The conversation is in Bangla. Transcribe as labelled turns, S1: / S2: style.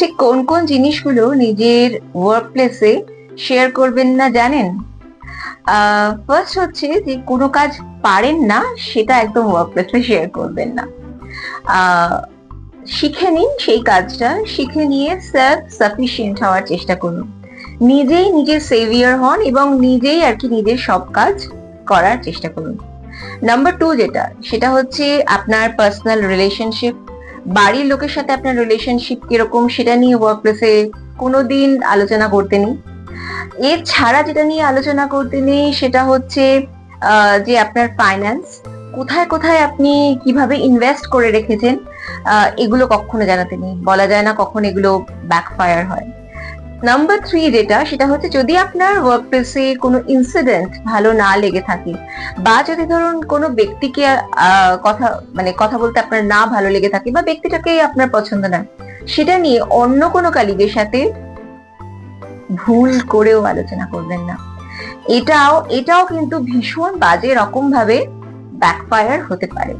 S1: ঠিক কোন কোন জিনিসগুলো নিজের ওয়ার্ক প্লেসে শেয়ার করবেন না জানেন? ফার্স্ট হচ্ছে যে কোনো কাজ পারেন না সেটা একদম ওয়ার্ক প্লেসে শেয়ার করবেন না। আহ, শিখে নিন সেই কাজটা, শিখে নিয়ে সেলফ সাফিসিয়েন্ট হওয়ার চেষ্টা করুন। নিজেই নিজের সেভিয়ার হন এবং নিজেই আর কি নিজের সব কাজ করার চেষ্টা করুন। নাম্বার টু যেটা, সেটা হচ্ছে আপনার পার্সোনাল রিলেশনশিপ। বাড়ির লোকের সাথে আপনার রিলেশনশিপ কিরকম সেটা নিয়ে ওয়ার্ক প্লেসে কোনোদিন আলোচনা করতে নেই। এছাড়া যেটা নিয়ে আলোচনা করতে নেই সেটা হচ্ছে যে আপনার ফাইন্যান্স, কোথায় কোথায় আপনি কিভাবে ইনভেস্ট করে রেখেছেন, এগুলো কখনো জানাতে নেই। বলা যায় না কখন এগুলো ব্যাকফায়ার হয়। নাম্বার থ্রি যেটা, সেটা হচ্ছে যদি আপনার ওয়ার্ক প্লেসে কোনো ইনসিডেন্ট ভালো না লেগে থাকে, বা যদি ধরুন কোনো ব্যক্তিকে কথা বলতে আপনার না ভালো লেগে থাকে, বা ব্যক্তিটাকে আপনার পছন্দ না, সেটা নিয়ে অন্য কোনো কালিগের সাথে ভুল করেও আলোচনা করবেন না। এটাও এটাও কিন্তু ভীষণ বাজে রকম ভাবে ব্যাকফায়ার হতে পারে।